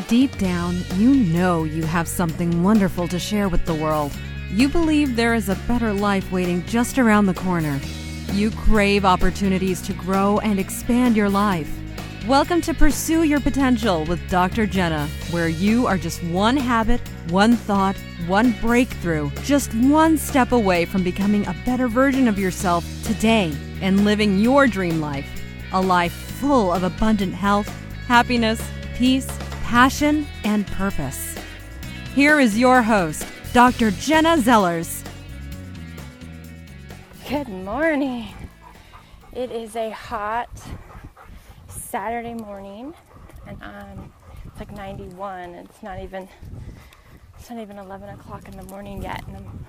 Deep down, you know you have something wonderful to share with the world. You believe there is a better life waiting just around the corner. You crave opportunities to grow and expand your life. Welcome to Pursue Your Potential with Dr. Jenna, where you are just one habit, one thought, one breakthrough, just one step away from becoming a better version of yourself today and living your dream life. A life full of abundant health, happiness, peace, passion, and purpose. Here is your host, Dr. Jenna Zellers. Good morning. It is a hot Saturday morning, and it's like 91. It's not even 11 o'clock in the morning yet, and I'm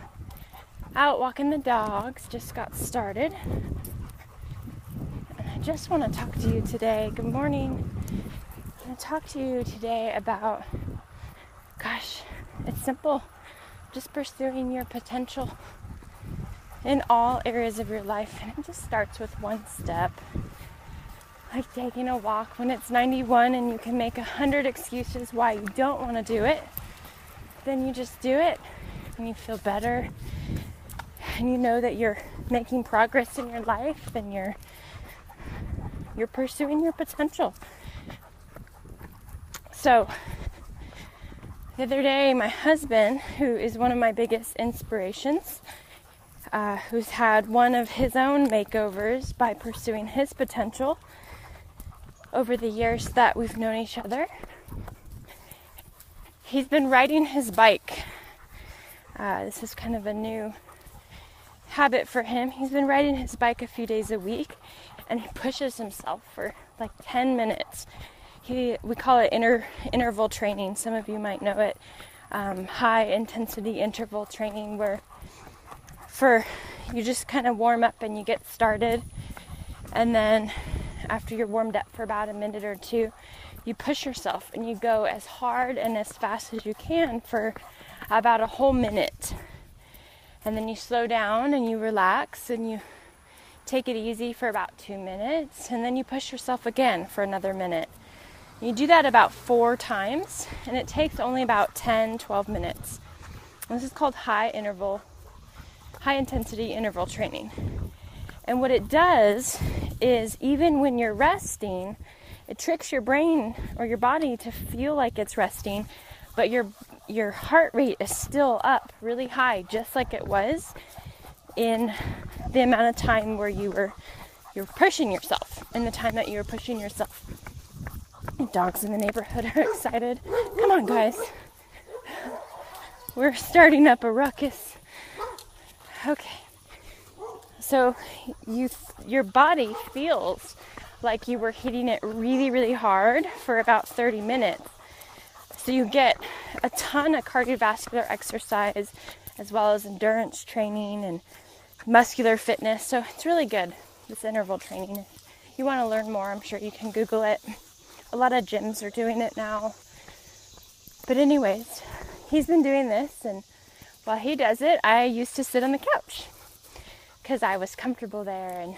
out walking the dogs. Just got started, and I just want to talk to you today. Good morning. I'm going to talk to you today about, it's simple. Just pursuing your potential in all areas of your life, and it just starts with one step. Like taking a walk when it's 91 and you can make 100 excuses why you don't want to do it. Then you just do it and you feel better, and you know that you're making progress in your life, and you're pursuing your potential. So the other day, my husband, who is one of my biggest inspirations, who's had one of his own makeovers by pursuing his potential over the years that we've known each other, he's been riding his bike. This is kind of a new habit for him. He's been riding his bike a few days a week, and he pushes himself for like 10 minutes. We call it interval training. Some of you might know it. High intensity interval training, where you just kind of warm up and you get started, and then after you're warmed up for about a minute or two, you push yourself and you go as hard and as fast as you can for about a whole minute. And then you slow down and you relax and you take it easy for about 2 minutes, and then you push yourself again for another minute. You do that about 4 times, and it takes only about 10-12 minutes. And this is called high intensity interval training. And what it does is, even when you're resting, it tricks your brain or your body to feel like it's resting, but your heart rate is still up really high, just like it was in the amount of time where you're pushing yourself, in the time that you were pushing yourself. Dogs in the neighborhood are excited. Come on, guys. We're starting up a ruckus. Okay. So your body feels like you were hitting it really, really hard for about 30 minutes. So you get a ton of cardiovascular exercise, as well as endurance training and muscular fitness. So it's really good, this interval training. If you want to learn more, I'm sure you can Google it. A lot of gyms are doing it now. But anyways, he's been doing this, and while he does it, I used to sit on the couch because I was comfortable there, and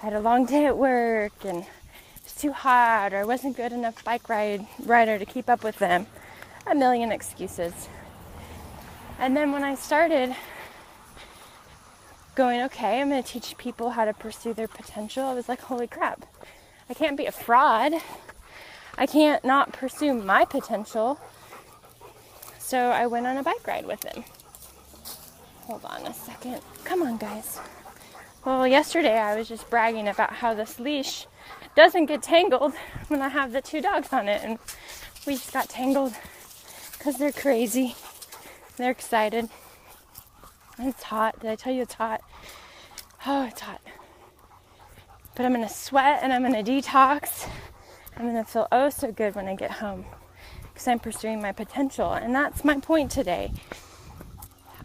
I had a long day at work, and it was too hot, or I wasn't good enough bike rider to keep up with them. A million excuses. And then when I started going, okay, I'm going to teach people how to pursue their potential, I was like, holy crap, I can't be a fraud. I can't not pursue my potential. So I went on a bike ride with him. Hold on a second. Come on, guys. Well, yesterday I was just bragging about how this leash doesn't get tangled when I have the 2 dogs on it. And we just got tangled because they're crazy. They're excited. And it's hot. Did I tell you it's hot? Oh, it's hot. But I'm going to sweat and I'm going to detox. I'm going to feel oh so good when I get home, because I'm pursuing my potential. And that's my point today.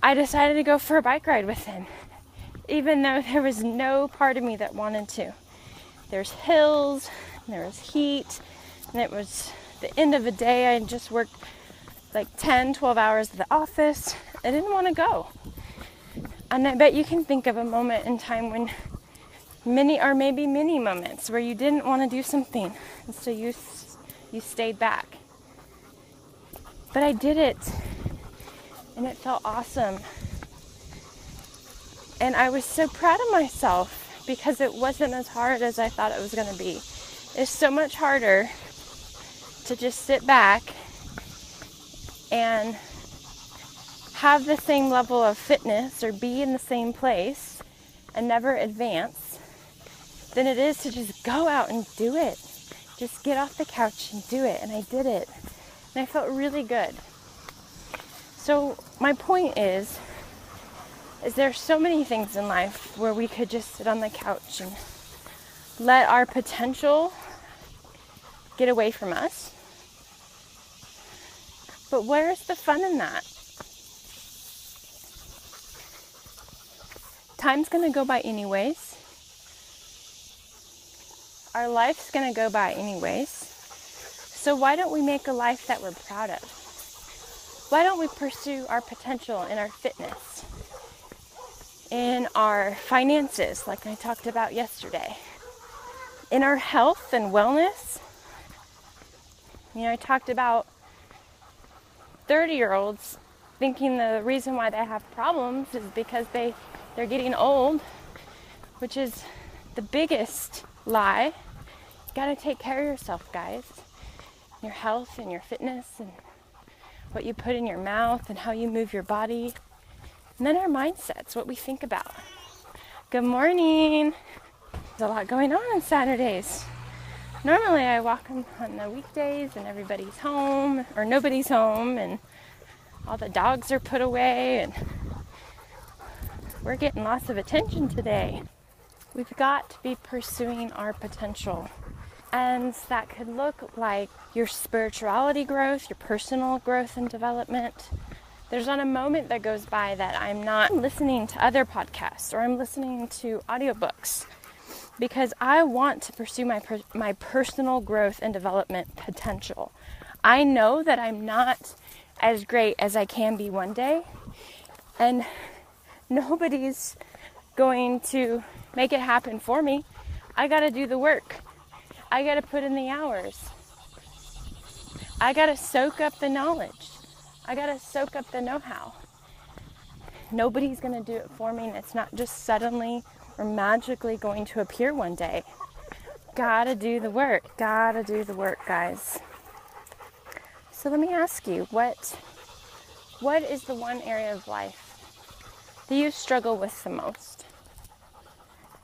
I decided to go for a bike ride with him, even though there was no part of me that wanted to. There's hills, there was heat, and it was the end of the day. I just worked like 10-12 hours at the office. I didn't want to go. And I bet you can think of a moment in time when many moments where you didn't want to do something, and so you stayed back. But I did it, and it felt awesome. And I was so proud of myself because it wasn't as hard as I thought it was going to be. It's so much harder to just sit back and have the same level of fitness or be in the same place and never advance than it is to just go out and do it. Just get off the couch and do it. And I did it. And I felt really good. So my point is there's so many things in life where we could just sit on the couch and let our potential get away from us. But where's the fun in that? Time's going to go by anyways. Our life's going to go by anyways. So why don't we make a life that we're proud of? Why don't we pursue our potential in our fitness, in our finances, like I talked about yesterday, in our health and wellness? You know, I talked about 30-year-olds thinking the reason why they have problems is because they're getting old, which is the biggest lie. You gotta take care of yourself, guys. Your health and your fitness and what you put in your mouth and how you move your body. And then our mindsets, what we think about. Good morning. There's a lot going on Saturdays. Normally I walk on the weekdays and everybody's home or nobody's home and all the dogs are put away and we're getting lots of attention today. We've got to be pursuing our potential. And that could look like your spirituality growth, your personal growth and development. There's not a moment that goes by that I'm not listening to other podcasts or I'm listening to audiobooks because I want to pursue my personal growth and development potential. I know that I'm not as great as I can be one day, and nobody's going to make it happen for me. I got to do the work. I got to put in the hours. I got to soak up the knowledge. I got to soak up the know-how. Nobody's going to do it for me, and it's not just suddenly or magically going to appear one day. Got to do the work. Got to do the work, guys. So let me ask you, what is the one area of life that you struggle with the most?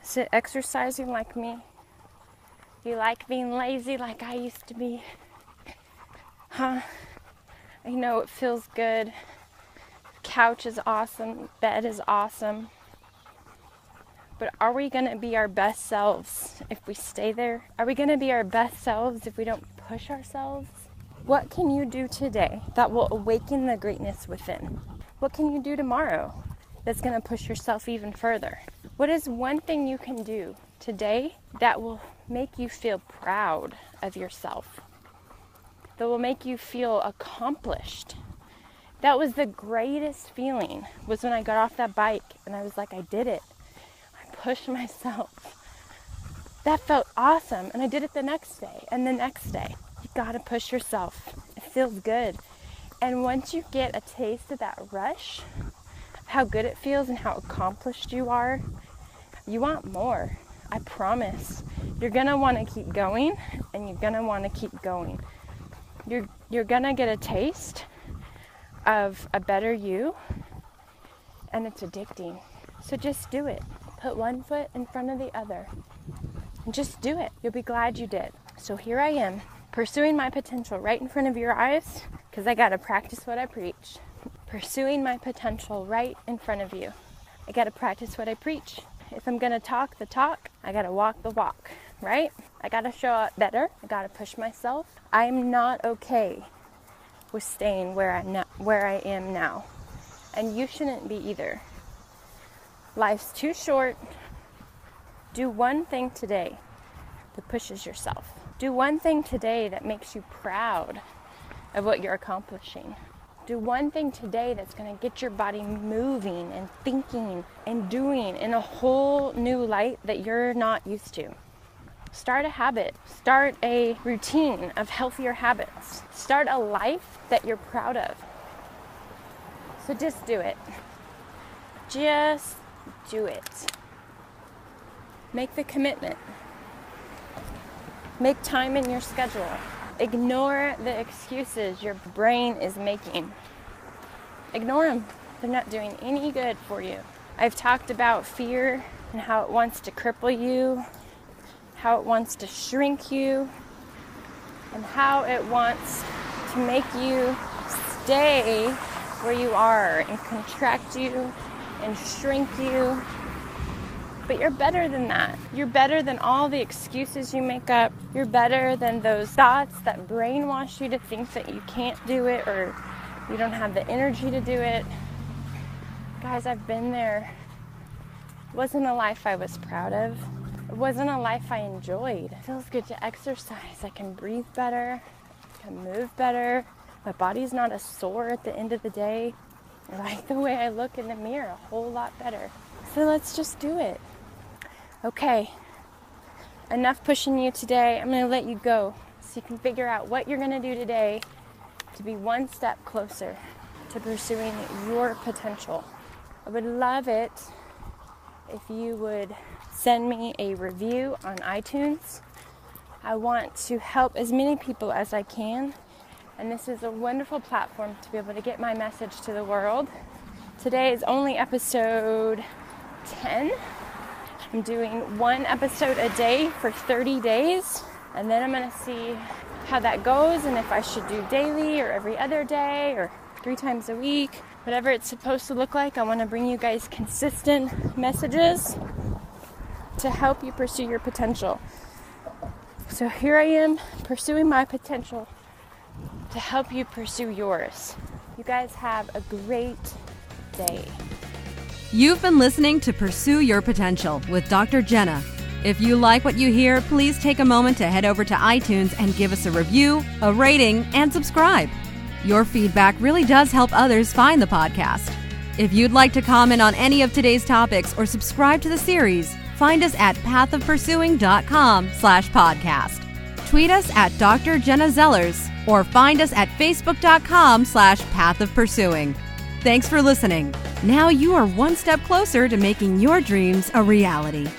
Is it exercising like me? You like being lazy like I used to be? Huh? I know it feels good. Couch is awesome. Bed is awesome. But are we going to be our best selves if we stay there? Are we going to be our best selves if we don't push ourselves? What can you do today that will awaken the greatness within? What can you do tomorrow that's going to push yourself even further? What is one thing you can do today that will make you feel proud of yourself? That will make you feel accomplished? That was the greatest feeling, was when I got off that bike and I was like, I did it. I pushed myself. That felt awesome. And I did it the next day and the next day. You gotta push yourself. It feels good. And once you get a taste of that rush, how good it feels and how accomplished you are, you want more. I promise. You're gonna want to keep going, and you're gonna want to keep going. You're gonna get a taste of a better you, and it's addicting. So just do it. Put one foot in front of the other. And just do it. You'll be glad you did. So here I am, pursuing my potential right in front of your eyes, because I gotta practice what I preach. Pursuing my potential right in front of you. I gotta practice what I preach. If I'm gonna talk the talk, I gotta walk the walk, right? I gotta show up better. I gotta push myself. I'm not okay with staying where I am now. And you shouldn't be either. Life's too short. Do one thing today that pushes yourself. Do one thing today that makes you proud of what you're accomplishing. Do one thing today that's going to get your body moving and thinking and doing in a whole new light that you're not used to. Start a habit. Start a routine of healthier habits. Start a life that you're proud of. So just do it. Just do it. Make the commitment. Make time in your schedule. Ignore the excuses your brain is making. Ignore them. They're not doing any good for you. I've talked about fear and how it wants to cripple you, how it wants to shrink you, and how it wants to make you stay where you are and contract you and shrink you. But you're better than that. You're better than all the excuses you make up. You're better than those thoughts that brainwash you to think that you can't do it or you don't have the energy to do it. Guys, I've been there. It wasn't a life I was proud of. It wasn't a life I enjoyed. It feels good to exercise. I can breathe better. I can move better. My body's not as sore at the end of the day. I like the way I look in the mirror a whole lot better. So let's just do it. Okay, enough pushing you today. I'm going to let you go so you can figure out what you're going to do today to be one step closer to pursuing your potential. I would love it if you would send me a review on iTunes. I want to help as many people as I can, and this is a wonderful platform to be able to get my message to the world. Today is only episode 10. I'm doing one episode a day for 30 days, and then I'm going to see how that goes and if I should do daily or every other day or 3 times a week, whatever it's supposed to look like. I want to bring you guys consistent messages to help you pursue your potential. So here I am pursuing my potential to help you pursue yours. You guys have a great day. You've been listening to Pursue Your Potential with Dr. Jenna. If you like what you hear, please take a moment to head over to iTunes and give us a review, a rating, and subscribe. Your feedback really does help others find the podcast. If you'd like to comment on any of today's topics or subscribe to the series, find us at pathofpursuing.com/podcast. Tweet us at Dr. Jenna Zellers or find us at facebook.com/pathofpursuing. Thanks for listening. Now you are one step closer to making your dreams a reality.